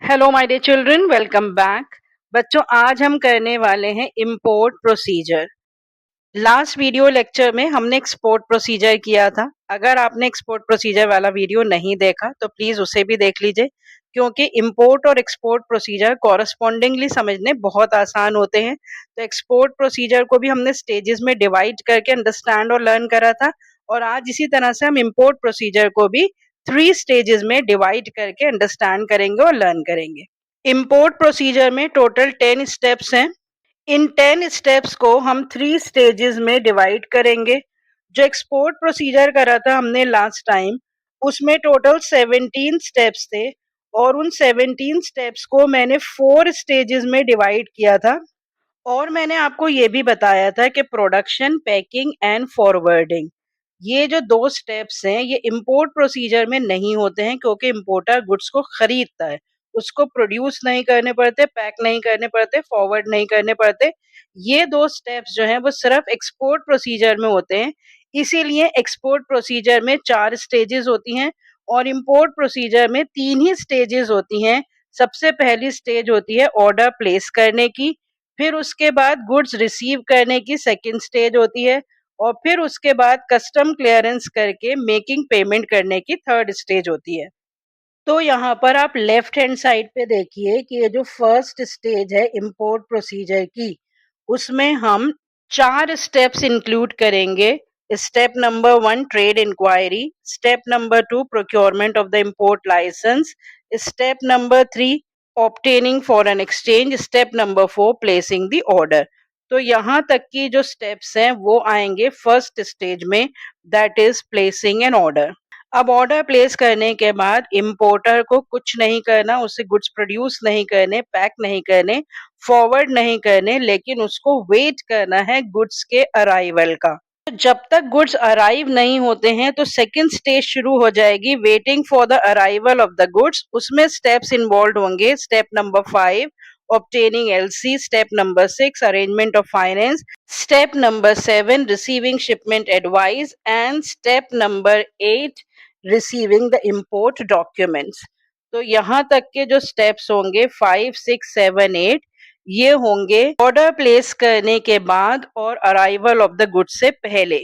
Hello my dear children, welcome back. बच्चों, आज हम करने वाले हैं import procedure. Last video lecture में हमने एक्सपोर्ट प्रोसीजर किया था। अगर आपने एक्सपोर्ट प्रोसीजर वाला वीडियो नहीं देखा तो प्लीज उसे भी देख लीजिए, क्योंकि इंपोर्ट और एक्सपोर्ट प्रोसीजर कॉरस्पॉन्डिंगली समझने बहुत आसान होते हैं। तो एक्सपोर्ट प्रोसीजर को भी हमने स्टेजेस में डिवाइड करके अंडरस्टैंड और लर्न करा था, और आज इसी तरह से हम इंपोर्ट प्रोसीजर को भी 3 स्टेजेस में डिवाइड करके अंडरस्टैंड करेंगे और लर्न करेंगे। इंपोर्ट प्रोसीजर में टोटल 10 स्टेप्स हैं। इन 10 स्टेप्स को हम 3 स्टेजेस में डिवाइड करेंगे। जो एक्सपोर्ट प्रोसीजर करा था हमने लास्ट टाइम, उसमें टोटल 17 स्टेप्स थे, और उन 17 स्टेप्स को मैंने 4 स्टेजेस में डिवाइड किया था। और मैंने आपको ये भी बताया था कि प्रोडक्शन, पैकिंग एंड फॉरवर्डिंग, ये जो 2 स्टेप्स हैं ये इंपोर्ट प्रोसीजर में नहीं होते हैं, क्योंकि इंपोर्टर गुड्स को खरीदता है, उसको प्रोड्यूस नहीं करने पड़ते, पैक नहीं करने पड़ते, फॉरवर्ड नहीं करने पड़ते। ये 2 स्टेप्स जो हैं वो सिर्फ एक्सपोर्ट प्रोसीजर में होते हैं। इसीलिए एक्सपोर्ट प्रोसीजर में 4 स्टेजेस होती हैं और इंपोर्ट प्रोसीजर में 3 ही स्टेजेस होती हैं। सबसे पहली स्टेज होती है ऑर्डर प्लेस करने की, फिर उसके बाद गुड्स रिसीव करने की सेकंड स्टेज होती है, और फिर उसके बाद कस्टम क्लियरेंस करके मेकिंग पेमेंट करने की थर्ड स्टेज होती है। तो यहाँ पर आप लेफ्ट हैंड साइड पे देखिए कि ये जो फर्स्ट स्टेज है इंपोर्ट प्रोसीजर की, उसमें हम 4 स्टेप्स इंक्लूड करेंगे। Step number 1 trade inquiry, step number 2 procurement of the import licence, step number 3 obtaining foreign exchange, step number 4 placing the order. तो यहाँ तक की जो स्टेप्स हैं वो आएंगे फर्स्ट स्टेज में, that is placing an order. अब ऑर्डर प्लेस करने के बाद इंपोर्टर को कुछ नहीं करना, उसे गुड्स प्रोड्यूस नहीं करने, पैक नहीं करने, फॉरवर्ड नहीं करने, लेकिन उसको वेट करना है गुड्स के अराइवल का। तो जब तक गुड्स अराइव नहीं होते हैं तो सेकंड स्टेज शुरू हो जाएगी, waiting for the arrival of the goods. उसमें स्टेप्स इन्वॉल्व होंगे। Step number 5 obtaining LC, step number 6 arrangement of finance, step number 7 receiving shipment advice, and step number 8 receiving the import documents। तो यहाँ तक के जो स्टेप्स होंगे 5, 6, 7, 8, ये होंगे ऑर्डर प्लेस करने के बाद और अराइवल ऑफ द गुड्स से पहले।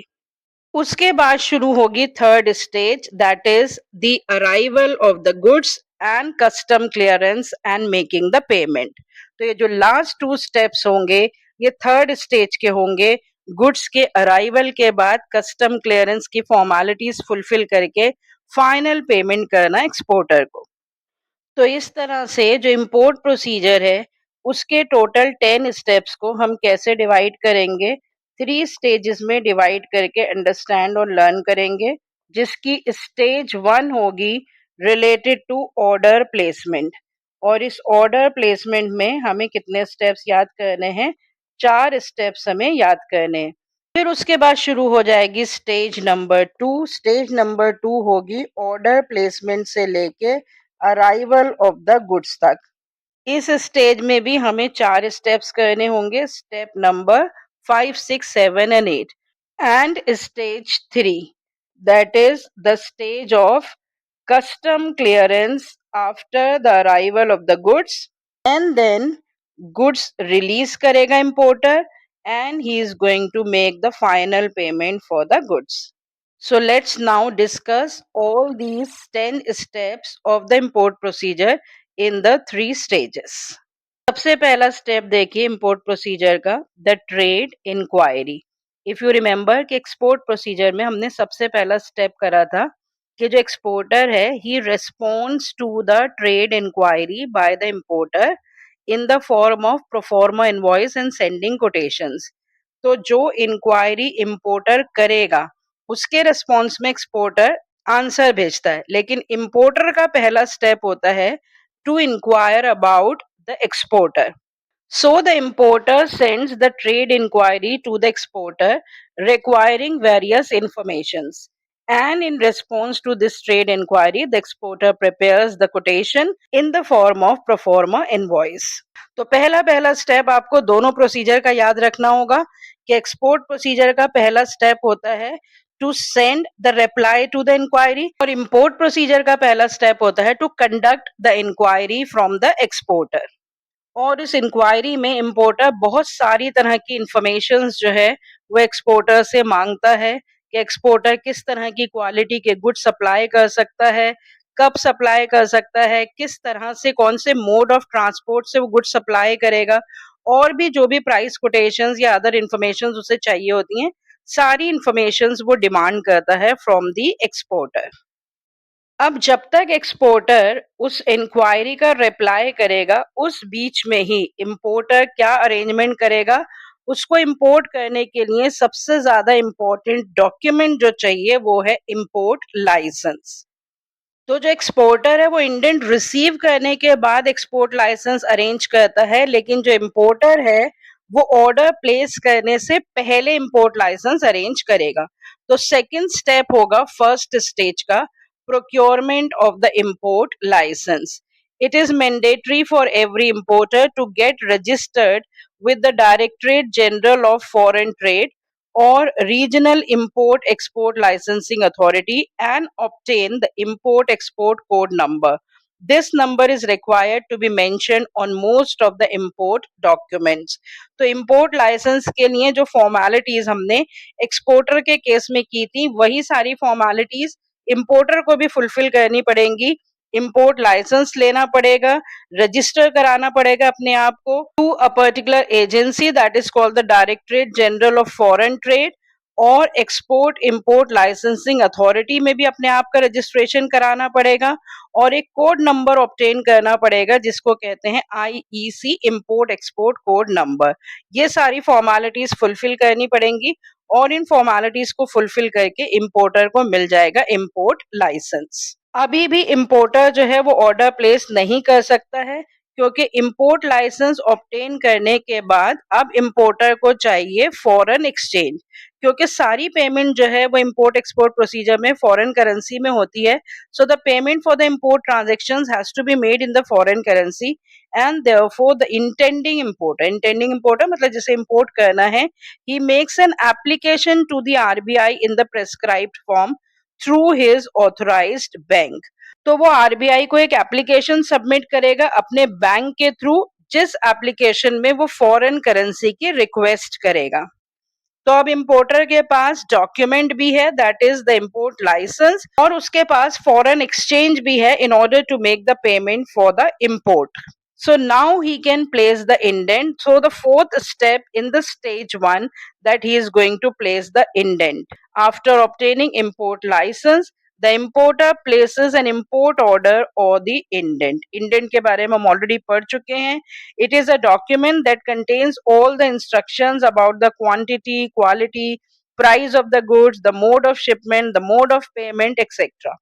उसके बाद शुरू होगी third stage, that is the arrival of the goods and custom clearance and making the payment. तो ये जो लास्ट 2 स्टेप्स होंगे ये थर्ड स्टेज के होंगे। गुड्स के अराइवल के बाद कस्टम क्लियरेंस की फॉर्मेलिटीज फुलफिल करके फाइनल पेमेंट करना एक्सपोर्टर को। तो इस तरह से जो इंपोर्ट प्रोसीजर है उसके टोटल 10 स्टेप्स को हम कैसे डिवाइड करेंगे, 3 स्टेजेस में डिवाइड करके अंडरस्टैंड और लर्न करेंगे। जिसकी स्टेज 1 होगी रिलेटेड टू ऑर्डर प्लेसमेंट, और इस ऑर्डर प्लेसमेंट में हमें कितने स्टेप्स याद करने हैं, 4 स्टेप्स हमें याद करने हैं। फिर उसके बाद शुरू हो जाएगी स्टेज नंबर 2। स्टेज नंबर 2 होगी ऑर्डर प्लेसमेंट से लेके अराइवल ऑफ द गुड्स तक। इस स्टेज में भी हमें 4 स्टेप्स करने होंगे, step number 5, 6, 7 and 8। And stage 3, that is the stage of custom clearance after the arrival of the goods, and then goods release करेगा importer and he is going to make the final payment for the goods. So let's now discuss all these 10 steps of the import procedure in the 3 stages. सबसे पहला step देखिए import procedure का, the trade inquiry. If you remember कि export procedure में हमने सबसे पहला step करा था कि जो एक्सपोर्टर है ही responds to the trade inquiry by the importer in the form of proforma invoice and sending quotations. तो जो इंक्वायरी इंपोर्टर करेगा उसके रिस्पॉन्स में एक्सपोर्टर आंसर भेजता है, लेकिन इंपोर्टर का पहला स्टेप होता है to inquire about the exporter. So the importer sends the trade inquiry to the exporter requiring various informations. And in response to this trade inquiry, the exporter prepares the quotation in the form of pro forma invoice. तो पहला step आपको दोनों procedure का याद रखना होगा कि export procedure का पहला स्टेप होता है to send the reply to the inquiry. और इंपोर्ट प्रोसीजर का पहला स्टेप होता है to conduct the inquiry from the exporter. और इस इंक्वायरी में इंपोर्टर बहुत सारी तरह की इंफॉर्मेशन जो है वो एक्सपोर्टर से मांगता है कि एक्सपोर्टर किस तरह की क्वालिटी के गुड सप्लाई कर सकता है, कब सप्लाई कर सकता है, किस तरह से कौन से मोड ऑफ ट्रांसपोर्ट से वो गुड सप्लाई करेगा, और भी जो भी प्राइस कोटेशंस या अदर इंफॉर्मेशन उसे चाहिए होती हैं, सारी इंफॉर्मेशन वो डिमांड करता है फ्रॉम दी एक्सपोर्टर। अब जब तक एक्सपोर्टर उस इंक्वायरी का रिप्लाई करेगा, उस बीच में ही इंपोर्टर क्या अरेंजमेंट करेगा, उसको इंपोर्ट करने के लिए सबसे ज्यादा इंपॉर्टेंट डॉक्यूमेंट जो चाहिए वो है इंपोर्ट लाइसेंस। तो जो एक्सपोर्टर है वो इंडेंट रिसीव करने के बाद एक्सपोर्ट लाइसेंस अरेंज करता है, लेकिन जो इंपोर्टर है वो ऑर्डर प्लेस करने से पहले इंपोर्ट लाइसेंस अरेंज करेगा। तो सेकंड स्टेप होगा फर्स्ट स्टेज का, procurement of the import license. It is mandatory for every importer to get registered with the Directorate General of Foreign Trade or Regional Import Export Licensing Authority and obtain the Import Export Code number. This number is required to be mentioned on most of the import documents. तो import license के लिए जो formalities हमने exporter के case में की थी, वही सारी formalities इंपोर्टर को भी फुलफिल करनी पड़ेंगी। इंपोर्ट लाइसेंस लेना पड़ेगा, रजिस्टर कराना पड़ेगा अपने आप को to a particular agency that is called the directorate general of foreign trade, और एक्सपोर्ट इंपोर्ट लाइसेंसिंग अथॉरिटी में भी अपने आप का रजिस्ट्रेशन कराना पड़ेगा, और एक कोड नंबर ऑब्टेन करना पड़ेगा जिसको कहते हैं IEC import export code number. ये सारी फॉर्मेलिटीज फुलफिल करनी पड़ेंगी और इन फॉर्मेलिटीज को फुलफिल करके इंपोर्टर को मिल जाएगा इंपोर्ट लाइसेंस। अभी भी इंपोर्टर जो है वो ऑर्डर प्लेस नहीं कर सकता है, क्योंकि इंपोर्ट लाइसेंस ऑब्टेन करने के बाद अब इंपोर्टर को चाहिए फॉरेन एक्सचेंज, क्योंकि सारी पेमेंट जो है वो इंपोर्ट एक्सपोर्ट प्रोसीजर में फॉरेन करेंसी में होती है। So the payment for the import transactions has to be made in the foreign currency, and therefore the intending importer मतलब जिसे इंपोर्ट करना है, he makes an application to the RBI in the prescribed form through his authorized bank. तो वो RBI को एक application submit करेगा अपने बैंक के थ्रू, जिस एप्लीकेशन में वो फॉरेन करेंसी की रिक्वेस्ट करेगा। तो अब इंपोर्टर के पास डॉक्यूमेंट भी है that is the import licence, और उसके पास फॉरेन एक्सचेंज भी है in order to make the payment for the import. So now he can place the indent. So the fourth step in the stage 1 that he is going to place the indent. After obtaining import license, the importer places an import order or the indent. Indent के बारे में हम already पढ़ चुके हैं. It is a document that contains all the instructions about the quantity, quality, price of the goods, the mode of shipment, the mode of payment, etc.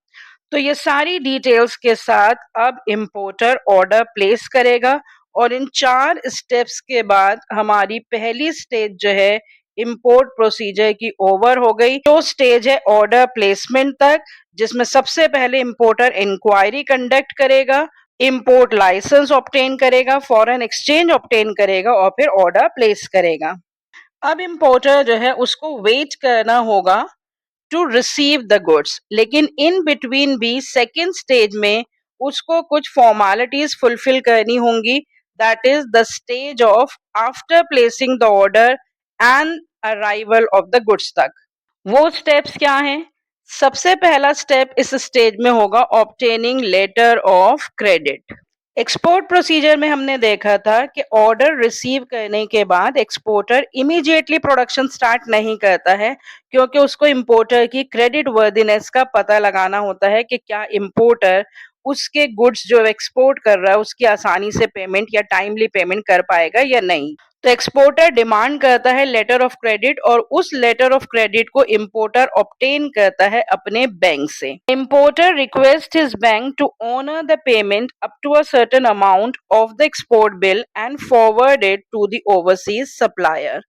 तो ये सारी डिटेल्स के साथ अब इंपोर्टर ऑर्डर प्लेस करेगा, और इन 4 स्टेप्स के बाद हमारी पहली स्टेज जो है इंपोर्ट प्रोसीजर की ओवर हो गई। तो स्टेज है ऑर्डर प्लेसमेंट तक, जिसमें सबसे पहले इंपोर्टर इंक्वायरी कंडक्ट करेगा, इंपोर्ट लाइसेंस ऑब्टेन करेगा, फॉरेन एक्सचेंज ऑब्टेन करेगा और फिर ऑर्डर प्लेस करेगा। अब इंपोर्टर जो है उसको वेट करना होगा टू रिसीव द गुड्स, लेकिन इन बिटवीन भी सेकेंड स्टेज में उसको कुछ फॉर्मेलिटीज फुलफिल करनी होंगी, that is the stage of after placing the order and arrival of the goods तक। वो स्टेप्स क्या हैं? सबसे पहला स्टेप इस स्टेज में होगा obtaining letter of credit. Export procedure में हमने देखा था कि ऑर्डर रिसीव करने के बाद एक्सपोर्टर इमीडिएटली प्रोडक्शन स्टार्ट नहीं करता है, क्योंकि उसको इंपोर्टर की क्रेडिट वर्दीनेस का पता लगाना होता है कि क्या इंपोर्टर उसके गुड्स जो एक्सपोर्ट कर रहा है उसकी आसानी से पेमेंट या टाइमली पेमेंट कर पाएगा या नहीं। तो एक्सपोर्टर डिमांड करता है लेटर ऑफ क्रेडिट, और उस लेटर ऑफ क्रेडिट को इंपोर्टर ऑब्टेन करता है अपने बैंक से। Importer request his bank to honour the payment up to a certain amount of the export bill and forward it to the overseas supplier.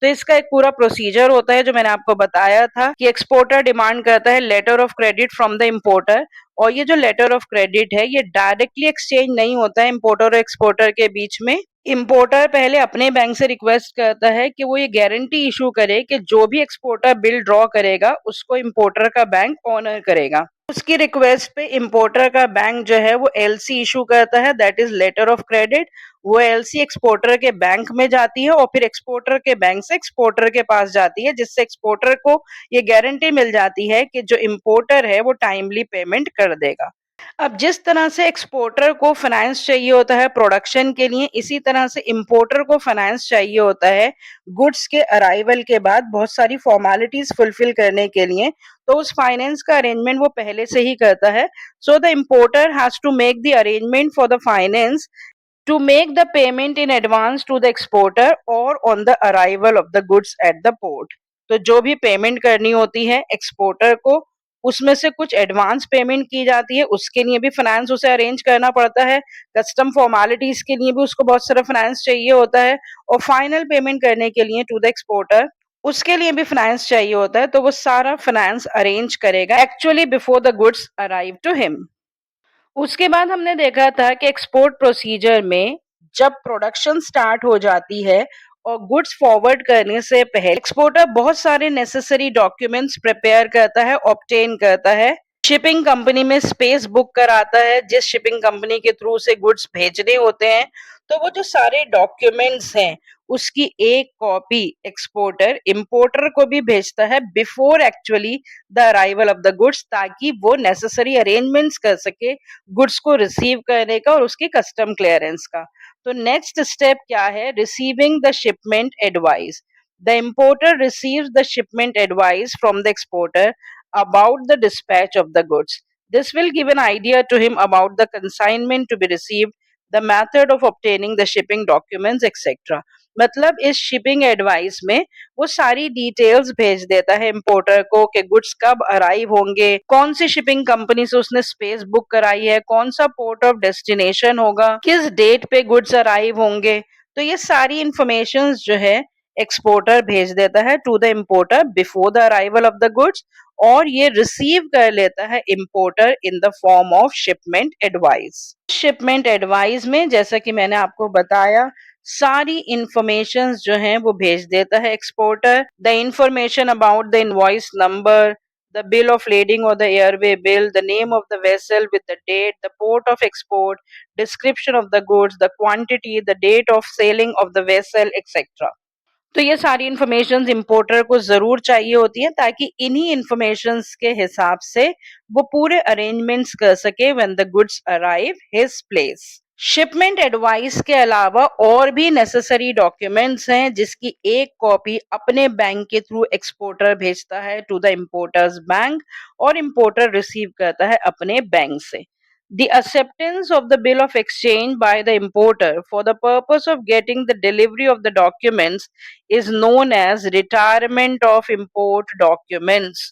तो इसका एक पूरा प्रोसीजर होता है जो मैंने आपको बताया था कि एक्सपोर्टर डिमांड करता है letter of credit from the importer, और ये जो लेटर ऑफ क्रेडिट है ये डायरेक्टली एक्सचेंज नहीं होता है इंपोर्टर और एक्सपोर्टर के बीच में, इंपोर्टर पहले अपने बैंक से रिक्वेस्ट करता है कि वो ये गारंटी इशू करे कि जो भी एक्सपोर्टर बिल ड्रॉ करेगा उसको इंपोर्टर का बैंक ऑनर करेगा। उसकी रिक्वेस्ट पे इंपोर्टर का बैंक जो है वो एलसी इशू करता है, that is letter of credit. वो एलसी एक्सपोर्टर के बैंक में जाती है और फिर एक्सपोर्टर के बैंक से एक्सपोर्टर के पास जाती है, जिससे एक्सपोर्टर को ये गारंटी मिल जाती है कि जो इंपोर्टर है वो टाइमली पेमेंट कर देगा। अब जिस तरह से एक्सपोर्टर को फाइनेंस चाहिए होता है प्रोडक्शन के लिए, इसी तरह से इंपोर्टर को फाइनेंस चाहिए होता है गुड्स के अराइवल के बाद बहुत सारी फॉर्मेलिटीज फुलफिल करने के लिए। तो उस फाइनेंस का अरेंजमेंट वो पहले से ही करता है। So the importer has to make the arrangement for the finance to make the payment in advance to the exporter or on the arrival of the goods at the port। तो जो भी payment करनी होती है exporter को, उसमें से कुछ एडवांस पेमेंट की जाती है, उसके लिए भी फाइनेंस उसे अरेंज करना पड़ता है। कस्टम फॉर्मेलिटीज के लिए भी उसको बहुत सारा फाइनेंस चाहिए होता है, और फाइनल पेमेंट करने के लिए टू द एक्सपोर्टर उसके लिए भी फाइनेंस चाहिए होता है। तो वो सारा फाइनेंस अरेंज करेगा actually before the goods arrive to him. उसके बाद हमने देखा था कि एक्सपोर्ट प्रोसीजर में जब प्रोडक्शन स्टार्ट हो जाती है और गुड्स फॉरवर्ड करने से पहले एक्सपोर्टर बहुत सारे नेसेसरी डॉक्यूमेंट्स प्रिपेयर करता है, ऑब्टेन करता है। शिपिंग कंपनी में स्पेस बुक कराता है जिस शिपिंग कंपनी के थ्रू से गुड्स भेजने होते हैं। तो वो जो सारे डॉक्यूमेंट्स हैं उसकी एक कॉपी एक्सपोर्टर इंपोर्टर को भी भेजता है before actually the arrival of the goods, ताकि वो नेसेसरी अरेंजमेंट्स कर सके गुड्स को रिसीव करने का और उसकी कस्टम क्लियरेंस का। तो नेक्स्ट स्टेप क्या है? Receiving the shipment advice. The importer receives the shipment advice from the exporter about the dispatch of the goods. This will give an idea to him about the consignment to be received, the method of obtaining the shipping documents, etc. मतलब इस shipping advice में वो सारी details भेज देता है importer को कि गुड्स कब अराइव होंगे, कौन सी शिपिंग कंपनी से उसने स्पेस बुक कराई है, कौन सा पोर्ट ऑफ डेस्टिनेशन होगा, किस डेट पे गुड्स अराइव होंगे। तो ये सारी इंफॉर्मेशन जो है एक्सपोर्टर भेज देता है to the importer before the arrival of the goods, और ये रिसीव कर लेता है importer in the form of shipment advice. Shipment advice में जैसा कि मैंने आपको बताया सारी इंफॉर्मेशन जो हैं वो भेज देता है exporter. The information about the invoice number, the bill of lading or the airway bill, the name of the vessel with the date, the port of export, description of the goods, the quantity, the date of sailing of the vessel, etc. तो ये सारी information importer को जरूर चाहिए होती है ताकि इन्हीं इंफॉर्मेशन के हिसाब से वो पूरे अरेंजमेंट्स कर सके when the goods arrive his place. Shipment advice के अलावा और भी नेसेसरी डॉक्यूमेंट्स हैं जिसकी एक कॉपी अपने बैंक के थ्रू एक्सपोर्टर भेजता है टू द इंपोर्टर्स बैंक, और इंपोर्टर रिसीव करता है अपने बैंक से। The acceptance of the bill of exchange by the importer for the purpose of getting the delivery of the documents is known as retirement of import documents।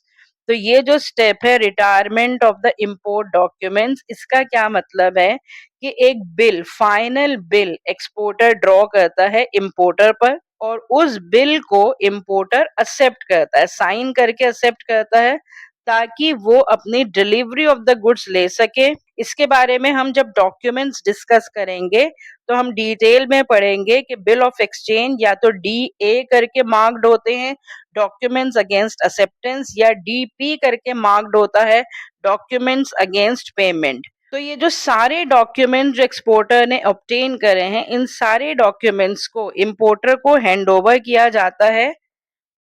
तो ये जो step है retirement of the import documents, इसका क्या मतलब है कि एक bill, final bill exporter draw करता है इंपोर्टर पर, और उस बिल को इंपोर्टर एक्सेप्ट करता है, साइन करके एक्सेप्ट करता है, ताकि वो अपनी डिलीवरी ऑफ द गुड्स ले सके। इसके बारे में हम जब डॉक्यूमेंट्स डिस्कस करेंगे तो हम डिटेल में पढ़ेंगे कि बिल ऑफ एक्सचेंज या तो DA करके मार्क्ड होते हैं, डॉक्यूमेंट्स अगेंस्ट एक्सेप्टेंस, या DP करके मार्क्ड होता है, डॉक्यूमेंट्स अगेंस्ट पेमेंट। तो ये जो सारे डॉक्यूमेंट जो एक्सपोर्टर ने ऑब्टेन करे हैं, इन सारे डॉक्यूमेंट्स को इंपोर्टर को हैंड ओवर किया जाता है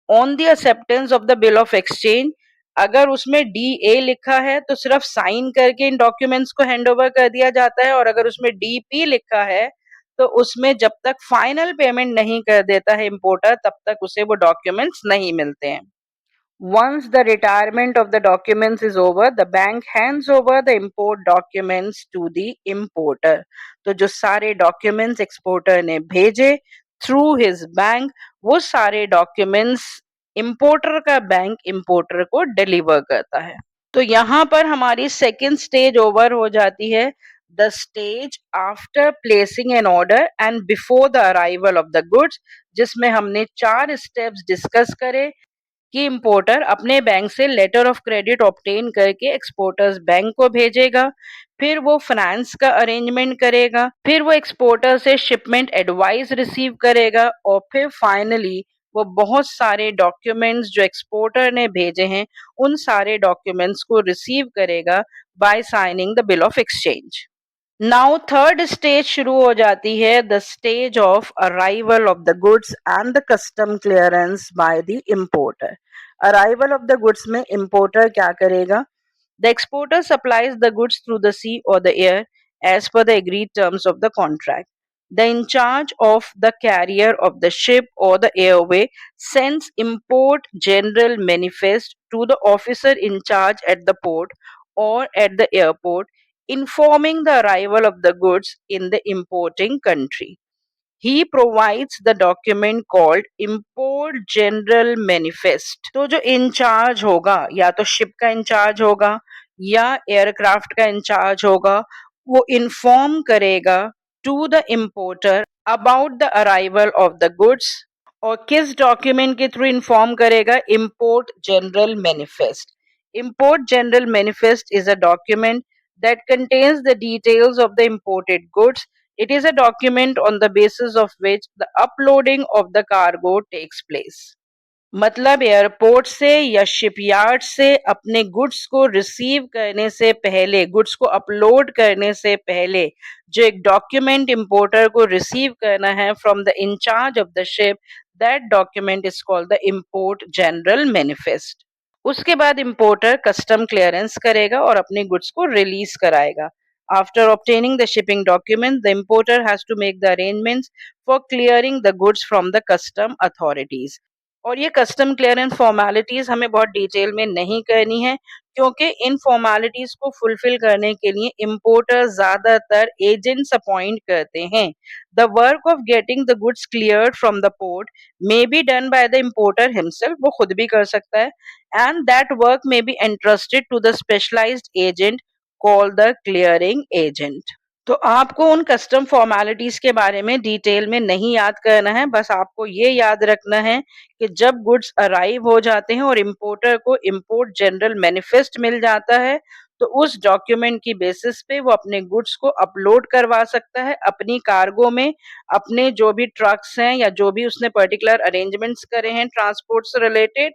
on the acceptance of the bill of exchange. अगर उसमें DA लिखा है तो सिर्फ साइन करके इन डॉक्यूमेंट्स को हैंड ओवर कर दिया जाता है, और अगर उसमें DP लिखा है तो उसमें जब तक फाइनल पेमेंट नहीं कर देता है इंपोर्टर तब तक उसे वो डॉक्यूमेंट्स नहीं मिलते हैं। Once the retirement of the documents is over, the bank hands over the import documents to the importer। तो जो सारे डॉक्यूमेंट्स एक्सपोर्टर ने भेजे थ्रू हिज बैंक, वो सारे डॉक्यूमेंट्स इंपोर्टर का बैंक इंपोर्टर को डिलीवर करता है। तो यहाँ पर हमारी सेकेंड स्टेज ओवर हो जाती है, the stage after placing an order and before the arrival of the goods, जिसमें हमने 4 स्टेप्स डिस्कस करे कि इंपोर्टर अपने बैंक से लेटर ऑफ क्रेडिट ऑब्टेन करके एक्सपोर्टर्स बैंक को भेजेगा, फिर वो फाइनेंस का अरेंजमेंट करेगा, फिर वो एक्सपोर्टर से शिपमेंट एडवाइस रिसीव करेगा और फिर फाइनली वो बहुत सारे डॉक्यूमेंट्स जो एक्सपोर्टर ने भेजे हैं उन सारे डॉक्यूमेंट्स को रिसीव करेगा by signing the bill of exchange. Now third stage शुरू हो जाती है, the stage of arrival of the goods and the custom clearance by the importer. Arrival of the goods में इंपोर्टर क्या करेगा? The exporter supplies the goods through the sea or the air as per the agreed terms of the contract. The in charge of the carrier of the ship or the airway sends import general manifest to the officer in charge at the port or at the airport, informing the arrival of the goods in the importing country. He provides the document called import general manifest. तो जो in charge होगा या तो ship का in charge होगा या aircraft का in charge होगा, वो इन्फॉर्म करेगा to the importer about the arrival of the goods. और किस डॉक्यूमेंट के थ्रू इन्फॉर्म करेगा? Import general manifest. Import General Manifest is a document that contains the details of the imported goods. It is a document on the basis of which the uploading of the cargo takes place. मतलब airport से या shipyard से अपने goods को receive करने से पहले, goods को अपलोड करने से पहले जो एक डॉक्यूमेंट इंपोर्टर को रिसीव करना है from the incharge of the ship, that document is called the import general manifest. उसके बाद इंपोर्टर कस्टम क्लियरेंस करेगा और अपने गुड्स को रिलीज कराएगा। After obtaining the shipping document, the importer has to make the arrangements for clearing the goods from the custom authorities. और ये custom clearance formalities हमें बहुत डिटेल में नहीं करनी है, क्योंकि इन फॉर्मेलिटीज को फुलफिल करने के लिए इंपोर्टर ज्यादातर एजेंट्स अपॉइंट करते हैं। The work of getting the goods cleared from the port may be done by the importer himself, वो खुद भी कर सकता है, and that work may be entrusted to the specialised agent called the clearing agent. तो आपको उन custom formalities के बारे में डिटेल में नहीं याद करना है, बस आपको ये याद रखना है कि जब गुड्स अराइव हो जाते हैं और इंपोर्टर को इंपोर्ट जनरल मैनिफेस्ट मिल जाता है, तो उस डॉक्यूमेंट की बेसिस पे वो अपने गुड्स को अपलोड करवा सकता है अपनी कार्गो में, अपने जो भी ट्रक्स हैं या जो भी उसने पर्टिकुलर अरेंजमेंट्स करे हैं ट्रांसपोर्ट से रिलेटेड।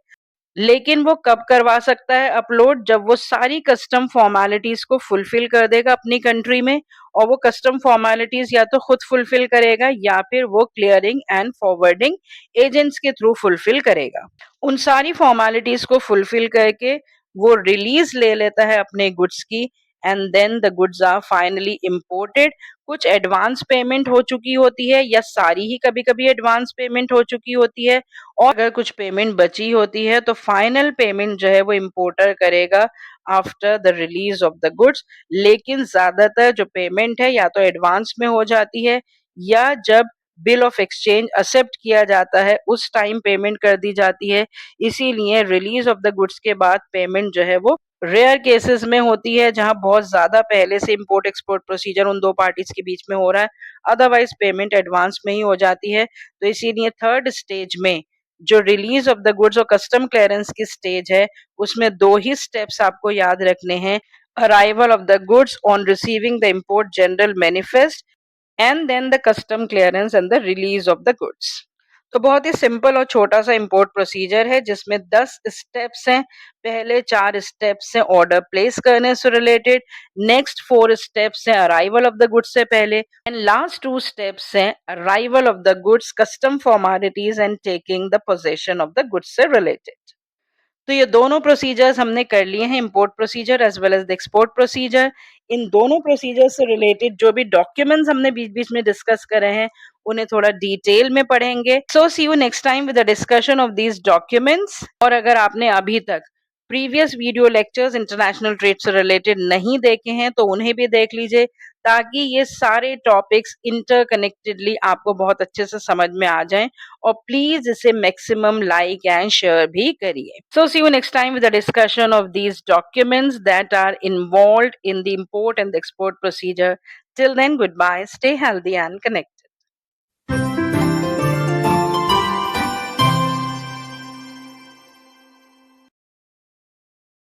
लेकिन वो कब करवा सकता है अपलोड? जब वो सारी कस्टम फॉर्मेलिटीज को फुलफिल कर देगा अपनी कंट्री में, और वो कस्टम फॉर्मेलिटीज या तो खुद फुलफिल करेगा या फिर वो क्लियरिंग एंड फॉरवर्डिंग एजेंट्स के थ्रू फुलफिल करेगा। उन सारी फॉर्मेलिटीज को फुलफिल करके वो रिलीज ले लेता है अपने गुड्स की, and then the goods are finally imported. कुछ एडवांस पेमेंट हो चुकी होती है या सारी ही कभी कभी एडवांस पेमेंट हो चुकी होती है, और अगर कुछ पेमेंट बची होती है तो फाइनल पेमेंट जो है वो इंपोर्टर करेगा after the release of the goods. लेकिन ज्यादातर जो पेमेंट है या तो एडवांस में हो जाती है या जब बिल ऑफ एक्सचेंज एक्सेप्ट किया जाता है उस टाइम पेमेंट कर दी जाती है। इसीलिए रिलीज ऑफ द गुड्स के बाद पेमेंट जो है वो रेयर केसेस में होती है, जहां बहुत ज्यादा पहले से इंपोर्ट एक्सपोर्ट प्रोसीजर उन दो पार्टीज के बीच में हो रहा है, अदरवाइज पेमेंट एडवांस में ही हो जाती है। तो इसीलिए थर्ड स्टेज में जो रिलीज ऑफ द गुड्स और कस्टम क्लियरेंस की स्टेज है, उसमें दो ही स्टेप्स आपको याद रखने हैं, arrival of the goods on receiving the import general manifest and then the custom clearance and the release of the goods. तो बहुत ही सिंपल और छोटा सा इंपोर्ट प्रोसीजर है जिसमें 10 स्टेप्स हैं। पहले 4 स्टेप्स हैं ऑर्डर प्लेस करने से रिलेटेड, नेक्स्ट 4 स्टेप्स हैं अराइवल ऑफ द गुड्स से पहले, एंड लास्ट 2 स्टेप्स हैं arrival of the goods, custom formalities and taking the possession of the goods से रिलेटेड। तो ये दोनों प्रोसीजर्स हमने कर लिए हैं, import procedure as well as the export procedure. इन दोनों प्रोसीजर से रिलेटेड जो भी डॉक्यूमेंट्स हमने बीच बीच में डिस्कस करे हैं उन्हें थोड़ा डिटेल में पढ़ेंगे। So see you next time with the discussion of these documents. और अगर आपने अभी तक previous video lectures international trade से रिलेटेड नहीं देखे हैं तो उन्हें भी देख लीजिए, ताकि ये सारे टॉपिक्स इंटरकनेक्टेडली आपको बहुत अच्छे से समझ में आ जाएं, और प्लीज इसे मैक्सिमम लाइक एंड शेयर भी करिए। So see you next time with the discussion of these documents that are involved in the import and the export procedure. Till then, goodbye, stay healthy and connected.